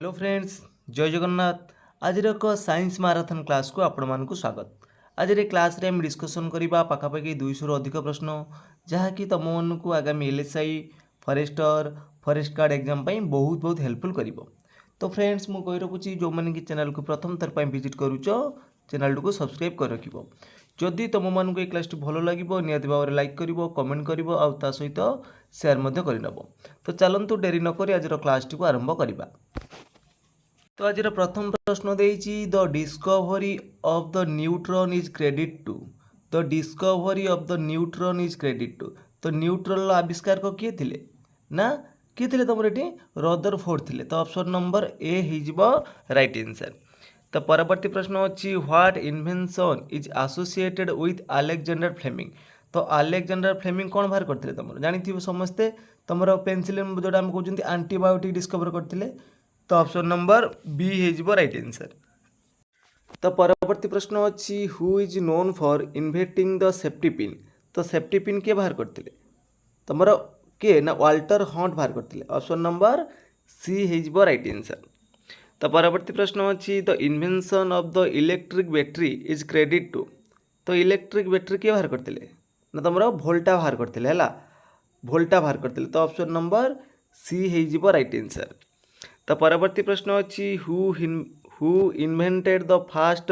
Hello friends, जय जगन्नाथ। आज एक साइंस माराथन क्लास को आपण मानकु स्वागत। आज क्लास रे हम डिस्कशन करबा पाखापाखि 200 अधिक प्रश्न जहाँकि तुम मानकु आगामी LSI forester forest guard exam पई बहुत बहुत हेल्पफुल करिवो। तो फ्रेंड्स मु कहि रखुची जो माने कि चैनल को प्रथम थर पई विजिट करूचो चैनल को सब्सक्राइब कर रखिवो। जदि तुम मानकु ए क्लास भल लागिवो नियति भाव लाइक करिवो, कमेंट करिवो आ ता सहित शेयर मध्य करिनबो। तो चलंतु डेरी न करी आज क्लास टी को आरंभ करिबा। तो आज प्रथम प्रश्न देइछि the discovery of the neutron is credit to. The discovery of the neutron is credit to. तो न्यूट्रॉन आविष्कार को किए थिले ना किए थिले तुम एटी रदरफोर्ड थिले। तो ऑप्शन नंबर ए हिजबो राइट आंसर। तो परवर्ती प्रश्न अछि what invention is associated with Alexander Fleming. तो अलेक्जेंडर फ्लेमिंग कौन बाहर करथिले तुम जानिथिबो समस्ते तुमरो पेनिसिलिन जोटा हम कहउछन्ती एंटीबायोटिक डिस्कवर करथिले। तो ऑप्शन नंबर बी हिजबो राइट आंसर। तो परवर्ती प्रश्न अछि who is known for inventing the safety pin. तो सेफ्टी पिन के बाहर करथिले तुमर के ना वाल्टर हंट बाहर करथिले। ऑप्शन नंबर सी हिजबो राइट आंसर। तो परवर्ती प्रश्न अछि the invention of the electric battery is credit to. तो इलेक्ट्रिक बैटरी के बाहर करथिले ना तुमर वोल्टा बाहर करथिले हला वोल्टा बाहर करथिले। तो ऑप्शन नंबर सी हिजबो राइट आंसर। तो परवर्ती प्रश्न अछि who invented the first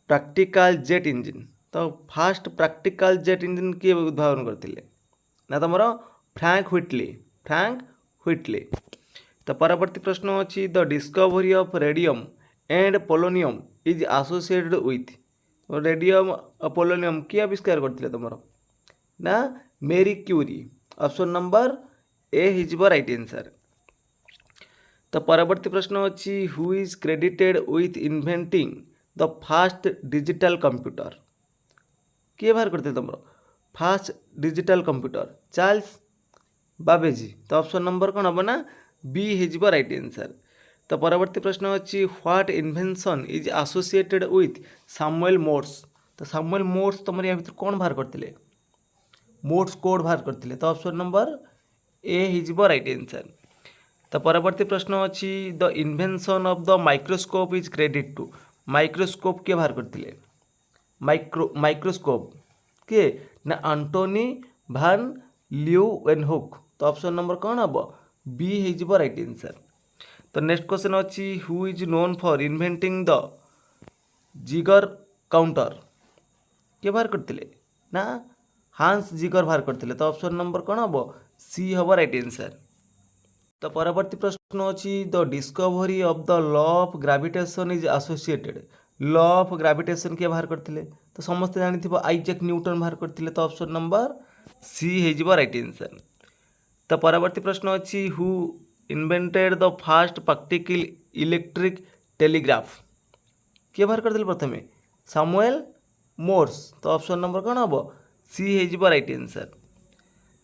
practical jet engine. तो फास्ट प्रैक्टिकल जेट इंजिन किए उद्भावन करथिले ना तुमर फ्रैंक व्हिटली। तो परवर्ती प्रश्न अछि the discovery of radium and polonium is associated with. Radium और पोलोनियम किए आविष्कार करथिले तुमर ना Marie Curie. Option number A हिजबो राइट आंसर। तो परवर्ती प्रश्न अछि who is credited with inventing the first digital computer. किए बाहर करते तुम first digital computer Charles Babbage. तो ऑप्शन नंबर कौन हम ना बी हिजबो राइट आंसर। तो परवर्ती प्रश्न अछि what invention is associated with Samuel Morse. तो सैमुअल मोर्स तुम या भीतर कौन बाहर करते मोर्स कोड बाहर करते। तो ऑप्शन नंबर ए हिजबो राइट आंसर। तो परवर्ती प्रश्न अछि the invention of the microscope is credit to. Microscope के बाहर करथिले माइक्रोस्कोप के ना एंटोनी भान ल्यूवेनहुक। तो ऑप्शन नंबर कौन हम बी हिजबो राइट आंसर। तो नेक्स्ट क्वेश्चन अछि who is known for inventing the जिगर काउंटर के बाहर करथिले ना हांस जिगर बाहर करथिले। तो ऑप्शन नंबर कौन हम सी हम राइट आंसर। तो परवर्ती प्रश्न अछि the discovery of the law of gravitation is associated. Law of gravitation के बाहर करथिले तो समस्त जानिथिबो आइजैक न्यूटन बाहर करथिले। तो ऑप्शन नंबर सी हिजबो राइट आंसर। तो परवर्ती प्रश्न अछि who invented the first practical electric telegraph के बाहर करथिले प्रथमे सैमुअल मोर्स। तो ऑप्शन नंबर कौन हम सी हिजबो राइट आंसर।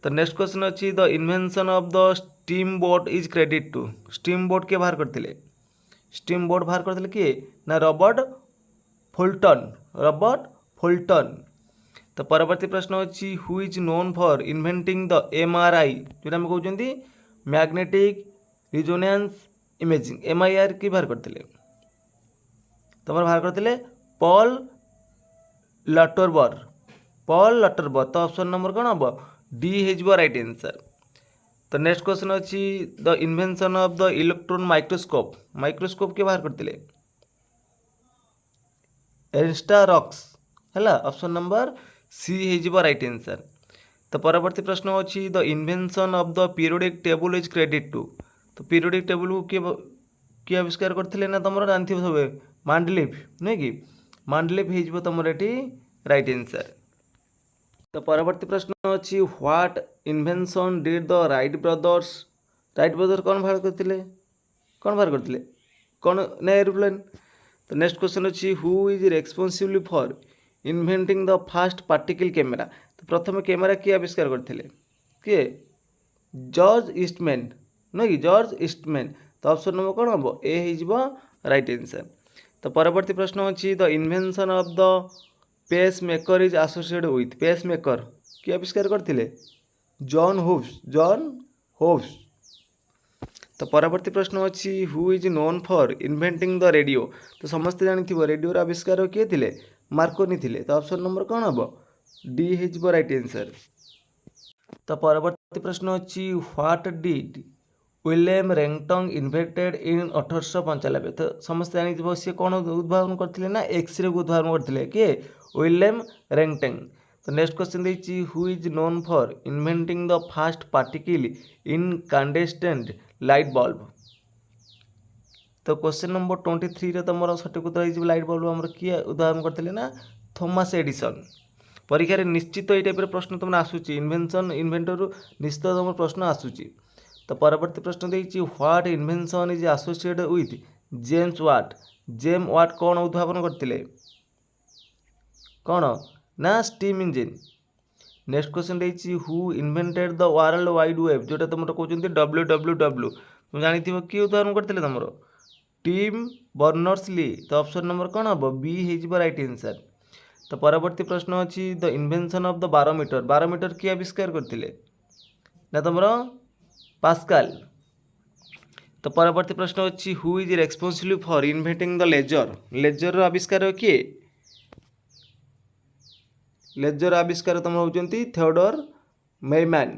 तो नेक्स्ट क्वेश्चन अच्छी the invention of the steamboat is credit to. Steamboat के बाहर करथिले स्टीम बोट बाहर करथिले किए ना रॉबर्ट फुल्टन। तो परवर्ती प्रश्न अच्छी who is known for inventing the MRI जो हम कहते मैग्नेटिक रिजोनेंस इमेजिंग एमआईआर की बाहर करथिले तुम बाहर करथिले पॉल लटरबर। तो ऑप्शन नंबर कौन हम डी हिजबो राइट आंसर। तो नेक्स्ट क्वेश्चन अच्छी the invention of the electron microscope के बाहर करथिले एर्नस्ट रॉक्स हैला। ऑप्शन नंबर सी हिजबो राइट आंसर। तो परवर्ती प्रश्न अच्छी the invention of the periodic table is credit to. तो पीरियोडिक टेबल को किए आविष्कार करथिले ना तुम जानथिबो सब मांडलिफ नहीं कि मांडलिफ हिजबो तुम एटी राइट आंसर। तो परवर्ती प्रश्न अच्छी what invention did the Wright brothers कौन बाहर करथिले कौन ना एरोप्लेन। तो नेक्स्ट क्वेश्चन अच्छी who is responsible for inventing the fast particle camera. तो प्रथम कैमेरा किए आविष्कार करथिले किए जॉर्ज ईस्टमैन ना कि जॉर्ज ईस्टमैन। तो ऑप्शन नंबर कौन हम ए हिजबो राइट आंसर। तो परवर्ती प्रश्न अच्छी the invention of the pacemaker is associated with. Pacemaker किए आविष्कार करथिले जॉन होब्स। तो परवर्ती प्रश्न अच्छी who is known for inventing the radio. तो समस्ते जानी रेडियोर आविष्कार किए थे मार्कोनी थे। तो ऑप्शन नंबर कौन हम डी हो राइट आंसर। तो परवर्ती प्रश्न अच्छी what did William Roentgen invented in 1895। तो समस्त जानी सी कौन उद्भावन करते ना एक्सरे को उद्भावन करते किए विलियम रेंगटन। तो नेक्स्ट क्वेश्चन देखिए who is known for inventing the fast practical incandescent light bulb. तो क्वेश्चन नंबर 23 तुम सठिक उत्तर हो लाइट बल्ब आम किए उद्भावन करते ना थॉमस एडिसन। परीक्षा निश्चित ये टाइप प्रश्न तुम आसूची इन्वेंशन इन्वेंटर निश्चित तुम प्रश्न आसूची। तो परवर्ती प्रश्न देखिए what invention is associated with James Watt. James Watt कौन उद्भावन करते कौन ना स्टीम इंजिन। नेक्स्ट क्वेश्चन देखिए who invented the world wide web जोटा तुम कहते WWW। तुम जानी किए उद्भावन करते तुम टीम बर्नर्स ली। तो ऑप्शन नंबर कौन हम बी हो राइट आंसर। तो परवर्ती प्रश्न अच्छी the invention of the barometer. Barometer किए आविष्कार करते ना तुम पास्कल। तो परवर्ती प्रश्न अच्छी who is responsible for inventing the laser. Laser आविष्कार किए लेजर आविष्कार तुम होती थियोडोर मेयमैन।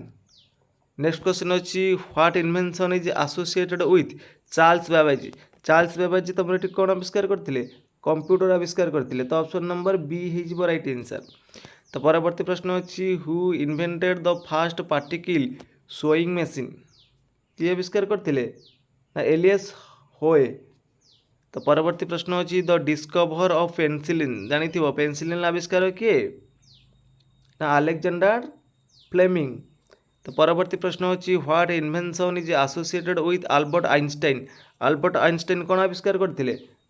नेक्स्ट क्वेश्चन अच्छी what invention is associated with Charles Babbage. Charles Babbage तुम ये कौन आविष्कार करते कंप्यूटर आविष्कार करते। तो ऑप्शन नंबर बी हो राइट आंसर। तो परवर्ती प्रश्न अच्छी who invented the fast particle sewing machine. किए आविष्कार करते ना एलियस होए। तो परवर्ती प्रश्न अच्छी द डिस्कवर ऑफ पेनिसिलिन। जानी पेनिसिलिन आविष्कार किए ना अलेक्जेंडर फ्लेमिंग। तो परवर्ती प्रश्न अच्छी what invention is associated with Albert Einstein. Albert Einstein कौन आविष्कार करते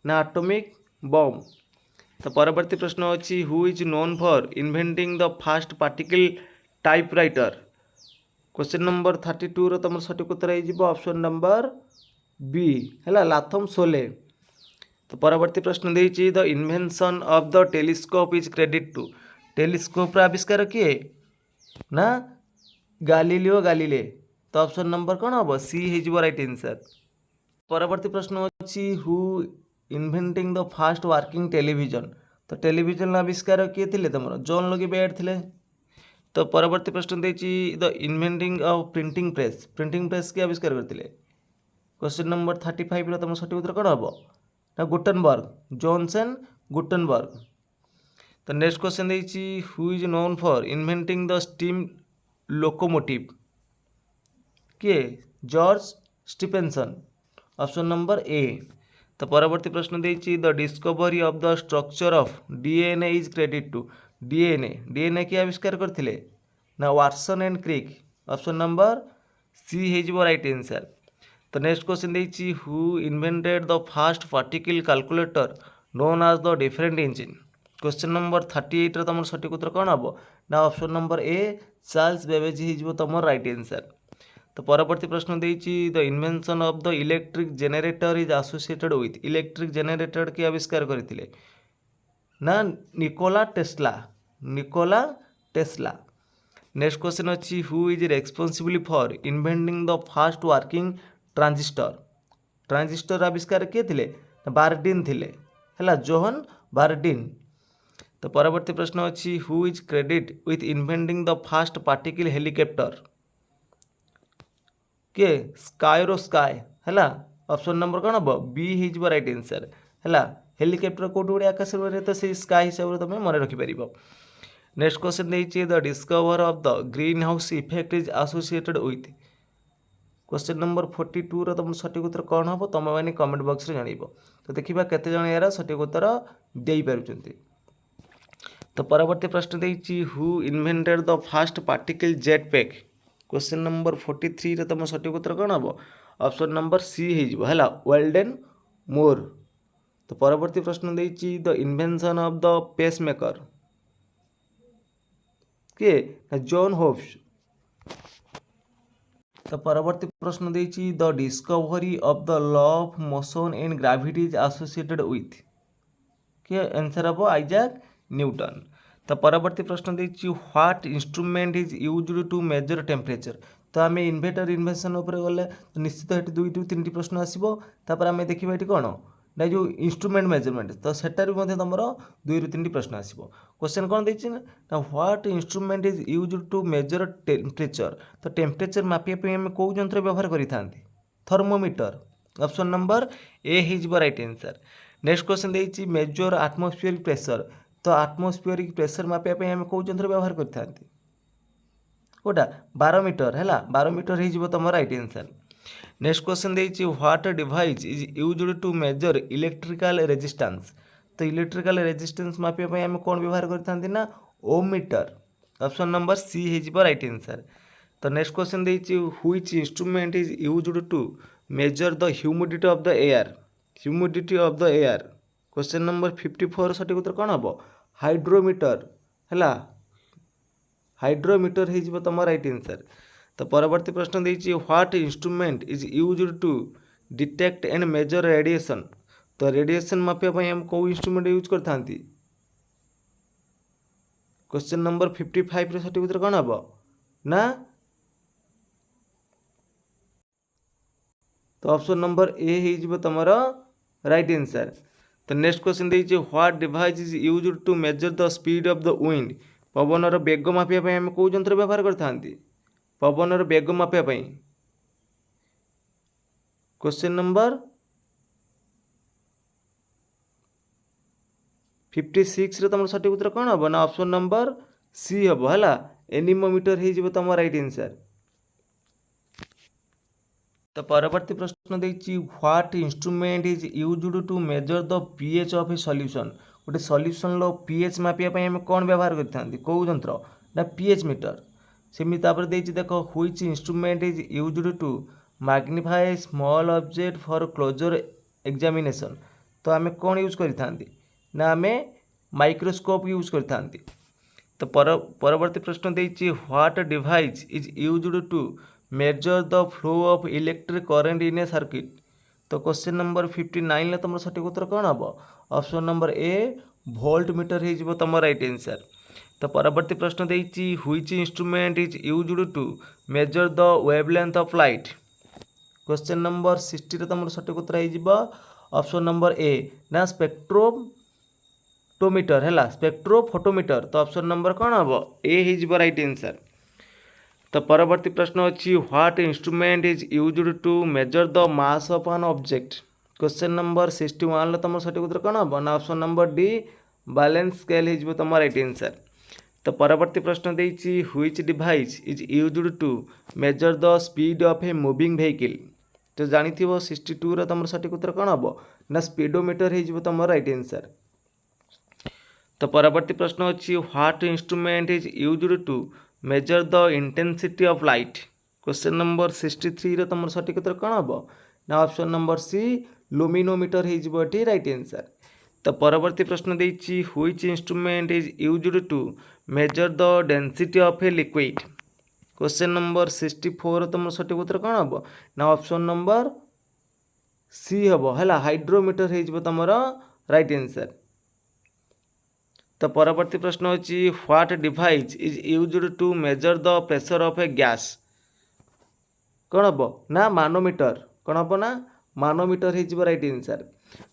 ना एटॉमिक बम। तो परवर्ती प्रश्न अच्छी who is known for inventing the fast particle typewriter. Question number 32 तुम सठिक उत्तर हो ऑप्शन नंबर बी है लाथम सोले। तो परवर्ती प्रश्न देखिए the invention of the telescope is credit to. Telescope आविष्कार किए ना गालिलियो गालिले। तो ऑप्शन नंबर कौन हम सी हो राइट आंसर। परवर्ती प्रश्न अच्छी who inventing the fast working television. तो टेलीविजन आविष्कार किए थे तुम जॉन लोगी बेयर थे। तो परवर्ती प्रश्न देखिए the inventing of printing press. Printing press के आविष्कार करते। क्वेश्चन नंबर 35 तुम सठिक उत्तर कौन हम ना गुटनबर्ग जॉनसन गुटनबर्ग। तो नेक्स्ट क्वेश्चन देखिए who is known for inventing the steam locomotive. किए George Stephenson. Option number A. तो परवर्ती प्रश्न देखिए the discovery of the structure of DNA is credit to. DNA किए आविष्कार करते ना Watson and Crick. Option number C हो राइट आंसर। तो नेक्स्ट क्वेश्चन देखिए who invented the fast particle calculator known as the different engine. Question number 38 तुम सठिक उत्तर कौन हम ना option number A Charles Babbage हो तुम राइट आंसर। तो परवर्ती प्रश्न देखिए the invention of the electric generator is associated with. Electric generator के आविष्कार करते ना Nikola Tesla. Nikola Tesla. Next question अच्छी who is responsible for inventing the fast working transistor. Transistor आविष्कार किए थे बार्डिन थे है जोहन बार्डिन। तो परवर्ती प्रश्न अच्छी who is credit with inventing the fast particle helicopter. किए स्कायरो स्काय है ऑप्शन नंबर कौन हम बी हो राइट आंसर है। हेलिकॉप्टर कौट उड़े आकाश में तो से स्काय हिसाब से तुम मन रखिपर। नेक्स्ट क्वेश्चन देखिए the discover of the green house effect is associated with. Question number 42 तुम सठिक उत्तर कौन हम तुम मैंने कमेंट बॉक्स में जानव। तो देखा केते जण यार सठिक उत्तर दे पारुछंती। तो परवर्ती प्रश्न देखिए who invented the fast particle jet pack. Question number 43 तुम सठिक उत्तर कौन हम ऑप्शन नंबर सी है वेल्डेन मोर। तो परवर्ती प्रश्न देखिए the invention of the pacemaker. किए जॉन होब्स। तो परवर्ती प्रश्न देखिए the discovery of the law of motion and gravity is associated with. किए आंसर हम आइजैक न्यूटन। तो परवर्ती प्रश्न देखिए what instrument is used to measure temperature. तो आम इन्भेटर इन्वेंशन उपर गले तो निश्चित ये 2 ରୁ 3ଟି प्रश्न आसो। तापर आम देखा ये कौन ना जो इंस्ट्रुमेंट मेजरमेंट तो सेटार भी तुम 2 ରୁ 3ଟି प्रश्न आसो। क्वेश्चन कौन देती ना what instrument is use to measure temperature. तो टेम्परेचर मापिया आम कौ यंत्र व्यवहार करते थर्मोमीटर। ऑप्शन नंबर ए हो राइट आंसर। नेक्स्ट क्वेश्चन देती मेजर आटमोस्फियरिक प्रेशर। तो आटमोस्फियरिक प्रेशर मापिया आम कौ यंत्र व्यवहार करते कोटा बारोमीटर है। बारोमीटर हो तुम राइट आंसर। नेक्स्ट क्वेश्चन देती what device is use to measure electrical resistance. तो इलेक्ट्रिकल रेजिस्टेंस मापिया आम कौन व्यवहार करते ना ohmmeter. Option number C हो राइट आंसर। तो नेक्स्ट क्वेश्चन देती which instrument is use to measure the humidity of the air. Humidity of the air. Question number 54 सठिक उत्तर कौन हम हाइड्रोमीटर है। हाइड्रोमीटर हो तुम राइट आंसर। तो परवर्ती प्रश्न देती what instrument is use to detect and measure radiation. तो रेडिएशन मापिया हम कौ इंस्ट्रूमेंट यूज करते। क्वेश्चन नंबर 55 सठिक उत्तर कौन हम ना तो ऑप्शन नंबर ए हो तुम राइट आंसर। तो नेक्स्ट क्वेश्चन देती what device is use to measure the speed of the wind. पवनर बेग मापिया आम कौ यंत्र व्यवहार करते पवनर बेग मापिया। क्वेश्चन नंबर 56 तुम सठिक उत्तर कौन हम ना ऑप्शन नंबर सी हम है एनीमोमीटर हो तुम राइट आंसर। तो परवर्ती प्रश्न देती what instrument is use to measure the pH of a solution. गोटे सॉल्यूशन लो पीएच मापिया आम कौन व्यवहार करते कौ यंत्र ना पीएच मीटर। सेमती देती देख which instrument is use to magnify small object for closer examination. तो आम कौन यूज करते ना आम माइक्रोस्कोप यूज करते। तो परवर्ती प्रश्न देती what device is use to measure the flow of electric current in a circuit. तो क्वेश्चन नंबर 59 तुम सठिक उत्तर कौन हम option number A voltmeter हो तुम राइट आंसर। तो परवर्ती प्रश्न देती which instrument is use to measure the wavelength of light. Question number 60 तुम सठिक उत्तर हो ऑप्शन नंबर ए ना स्पेक्ट्रोमीटर है स्पेक्ट्रोफोटोमीटर। तो ऑप्शन नंबर कौन हम ए हो राइट आंसर। तो परवर्ती प्रश्न अच्छी what instrument is use to measure the mass of an object. Question number 61 तुम सठिक उत्तर कौन हम ना option number D balance scale हो तुम राइट आंसर। तो परवर्ती प्रश्न देती which device is use to measure the speed of a moving vehicle. तो जानी 62 तुम सठिक उत्तर कौन हम ना स्पीडोमीटर हो तुम राइट आंसर। तो परवर्ती प्रश्न अच्छी what instrument is use to measure the intensity of light. Question number 63 तुम सठिक उत्तर कौन हम ना ऑप्शन नंबर सी लुमिनोमीटर हो राइट आंसर। तो परवर्ती प्रश्न देती which instrument is use to measure the density of a liquid. Question number 64 तुम सठिक उत्तर कौन हम ना ऑप्शन नंबर सी हम है हाइड्रोमीटर हो तुम राइट आंसर। तो परवर्ती प्रश्न अच्छी what device is use to measure the pressure of a gas. कौन हम ना मानोमीटर कौन हम ना मानोमीटर हो राइट आंसर।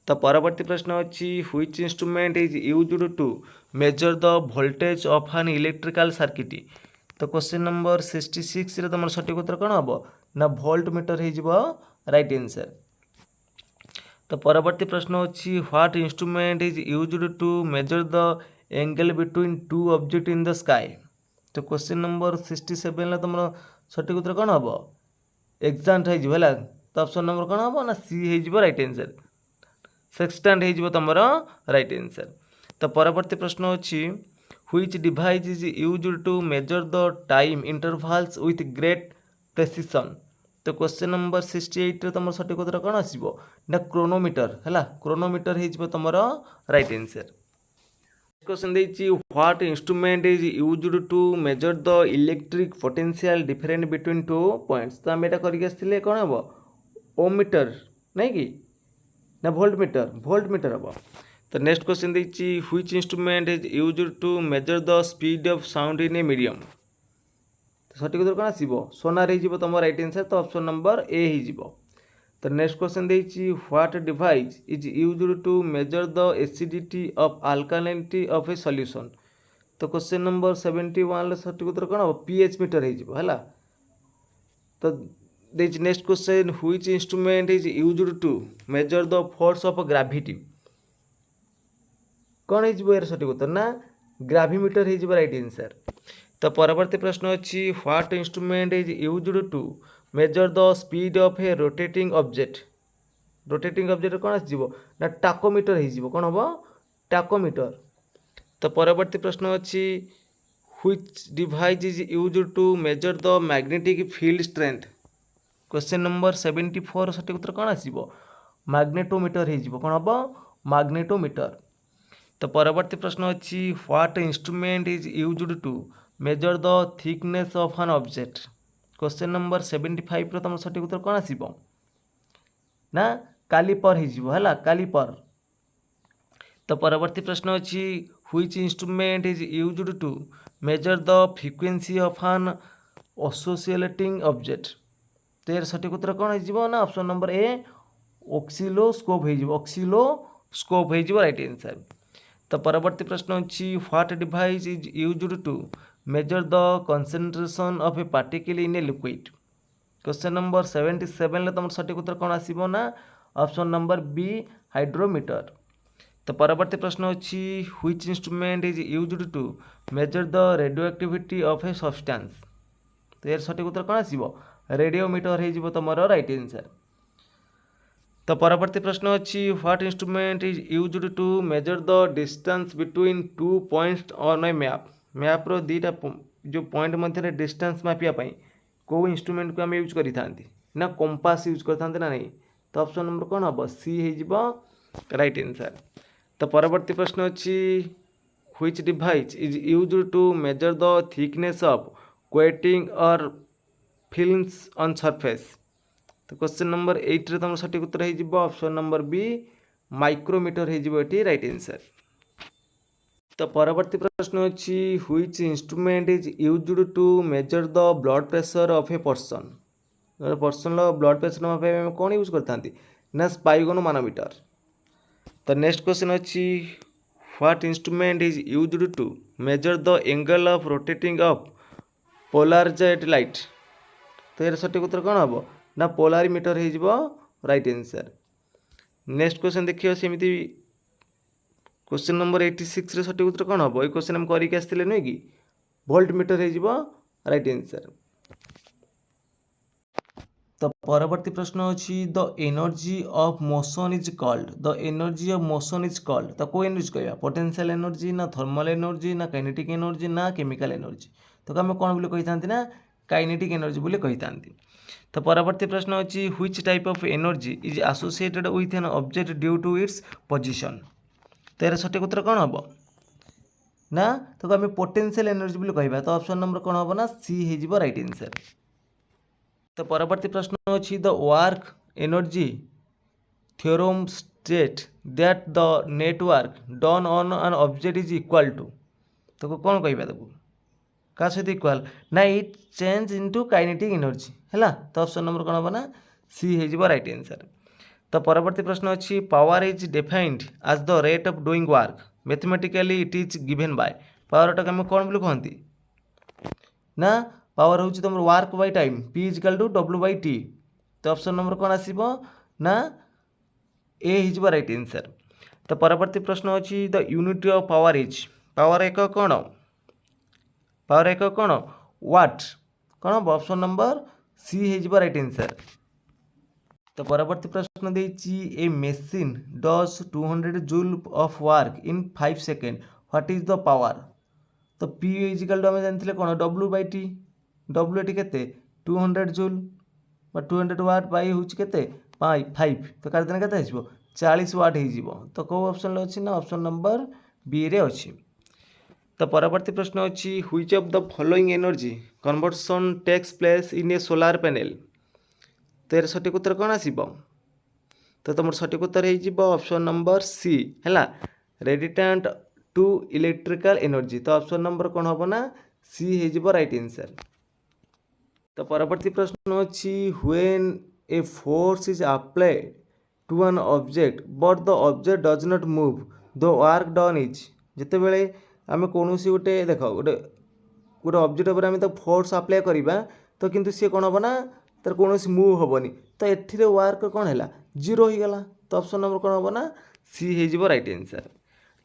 तो परवर्ती प्रश्न अच्छी which instrument is use to measure the voltage of an electrical circuit. तो क्वेश्चन नंबर 66 तुम सठिक उत्तर कौन हम ना वोल्ट मीटर हो राइट आंसर। तो परवर्ती प्रश्न अच्छी what instrument is use to measure the angle between two object in the sky. तो क्वेश्चन नंबर 67 तुम सठिक उत्तर कौन हम एक्जाक्ट हो। तो ऑप्शन नंबर कौन हम ना सी हो राइट आंसर सेक्सटेंट हो तुम राइट आंसर। तो परवर्ती प्रश्न अच्छी which device is use to measure the time intervals with great precision. तो क्वेश्चन नंबर 68 तुम सठिक उत्तर कौन आसो ना क्रोनोमीटर है क्रोनोमीटर हो तुम राइट आंसर। क्वेश्चन देती what instrument is use to measure the electric potential different between two points. तो आम यहाँ करके कौन हम ओम मीटर नहीं कि ना वोल्ट मीटर हम। तो नेक्स्ट क्वेश्चन देती which instrument is use to measure the speed of sound in a medium. तो सठिक उत्तर कौन आसो सोनार हो तुम रईट आंसर तो ऑप्शन नंबर ए हो। तो नेक्स्ट क्वेश्चन देती what device is used to measure the acidity of alkalinity of a solution. तो क्वेश्चन नंबर 71 सठिक उत्तर कौन हम पीएच मीटर है। तो देख next question which instrument is used to measure the force of gravity. कौन हो यार सठिक उत्तर ना ग्राविमीटर हो राइट आंसर। तो परवर्ती प्रश्न अच्छी what instrument is used to measure the speed of a rotating object. Rotating object कौन आसो ना टाकोमीटर हो कौन हम टाकोमीटर। तो परवर्ती प्रश्न अच्छी which device is used to measure the magnetic field strength. Question number 74 सठिक उत्तर कौन आसो मैग्नेटोमीटर हो कौन हम मैग्नेटोमीटर। तो परवर्ती प्रश्न अच्छी what instrument is used to measure the thickness of an object. Question number 75 तुम सठिक उत्तर कौन आसो ना कालीपर है कालीपर। तो परवर्ती प्रश्न अच्छी which instrument is used to measure the frequency of an associating object. तो यार सठिक उत्तर कौन हो ना ऑप्शन नंबर ए ऑक्सिलोस्कोप हो ऑक्सिलोस्कोप हो राइट आंसर। तो परवर्ती प्रश्न अच्छी what device is used to measure the concentration of a particle in a liquid. Question number 77 तुम सठिक उत्तर कौन आसो ना ऑप्शन नंबर बी हाइड्रोमीटर। तो परवर्ती प्रश्न अच्छी which instrument is used to measure the radioactivity of a substance. तो यार सठिक उत्तर कौन आसो रेडियोमीटर हो तुम राइट आंसर। तो परवर्ती प्रश्न अच्छी what instrument is used to measure the distance between two points on a map. मैप्र दुईटा जो पॉइंट मध्य डिस्टेंस मापिया कौ इंस्ट्रूमेंट को आम यूज करता ना कंपास यूज करता ना नहीं। तो ऑप्शन नंबर कौन हम सी हो राइट आंसर। तो परवर्ती प्रश्न अच्छी which device is used to measure the thickness of coating or films on surface. तो क्वेश्चन नंबर 8 रे तुम सठिक उत्तर हो ऑप्शन नंबर बी माइक्रोमीटर हो राइट आंसर। तो परवर्ती प्रश्न अच्छी which instrument is used to measure the blood pressure of a person. Person blood pressure मापा कौन यूज करता ना स्पाइगोनो मानोमीटर। तो नेक्स्ट क्वेश्चन अच्छी what instrument is used to measure the angle of rotating of polarised light. तो यार सठिक उत्तर कौन हम ना पोलारीमीटर हो राइट आंसर। नेक्स्ट क्वेश्चन देखिए सेमती क्वेश्चन नंबर 86 रे सठिक उत्तर कौन हम ये क्वेश्चन हम करके आसते नुहे कि भोल्ट मीटर हो राइट आंसर। तो परवर्ती प्रश्न अच्छी the energy of motion is called. The energy of motion is called तो कौ एनर्जी कह पोटेंशियल एनर्जी ना थर्मल एनर्जी ना काइनेटिक एनर्जी ना केमिकल एनर्जी। तो आम कौन बोली कही था ना काइनेटिक एनर्जी बोली कही था। तो परवर्ती प्रश्न अच्छी which type of energy is associated with an object due to its position. तो यार सठिक उत्तर कौन हम ना तो आम पोटेंशियल एनर्जी बोली कहवा। तो ऑप्शन नंबर कौन हम ना सी हो राइट आंसर। तो परवर्ती प्रश्न अच्छी the work energy theorem state that the net work done on an object is equal to. तो कौन कहवा ताको क्या सहित इक्वाल ना it change into kinetic energy है। तो ऑप्शन नंबर कौन हम ना सी हो राइट आंसर। तो परवर्ती प्रश्न अच्छी power is defined as the rate of doing work mathematically it is given by. पावरटा आम कौन बोली कहती ना पावर हूँ तुम work by time P is equal to W by T. तो ऑप्शन नंबर कौन आसो ना ए हो राइट आंसर। तो परवर्ती प्रश्न अच्छी the unit of power is power एक कौन पावर एक कौन वाट कौन हम ऑप्शन नंबर सी हो राइट आंसर। तो परवर्ती प्रश्न देती a machine does 200 joule of work in 5 second what is the power. तो पी इजिकल टू आम जानते कौन डब्ल्यू बाय टी डब्ल्यू एटी के 200 जूल 200 वाट बाई हूँ के 5 तो काटदेने के 40 वाट हो। तो कौ ऑप्शन अच्छी ना ऑप्शन नंबर बी रे अच्छी। तो परवर्ती प्रश्न अच्छी which of the following energy conversion takes place in a solar panel. तो यार सठिक उत्तर कौन आसो तो तुम सठिक उत्तर हो ऑप्शन नंबर सी है रेडिएंट टू इलेक्ट्रिकल एनर्जी। तो ऑप्शन नंबर कौन हम ना सी हो राइट आंसर। तो परवर्ती प्रश्न अच्छी when a force is applied to an object but the object does not move the work done is जितेबले आम कौन गोटे देख गोटे गोटे ऑब्जेक्ट उपर आम फोर्स अप्लाई करवा तो किंतु सी कौन हम ना तार कौन मूव हेनी तो ये वर्क कौन है जीरो हो गला तो ऑप्शन नंबर कौन हम ना सी हो राइट आंसर।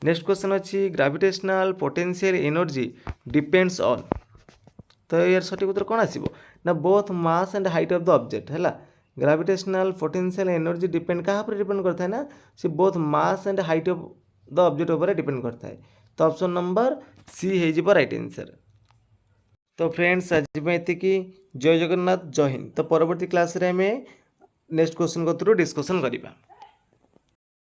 नेक्स्ट क्वेश्चन अच्छी gravitational potential energy depends on तो यार सठिक उत्तर कौन आसो ना both mass and height of the object है ग्रेविटेशनल पोटेंशियल एनर्जी डिपेंड क्या डिपेंड करता है ना C both mass and height of the object उपर डिपेंड करता है तो ऑप्शन नंबर सी हो राइट आंसर। तो फ्रेंड्स आज ये जय जगन्नाथ जय हिंद। तो परवर्ती क्लास रे हमें नेक्स्ट क्वेश्चन को थ्रू डिस्कसन करिबा।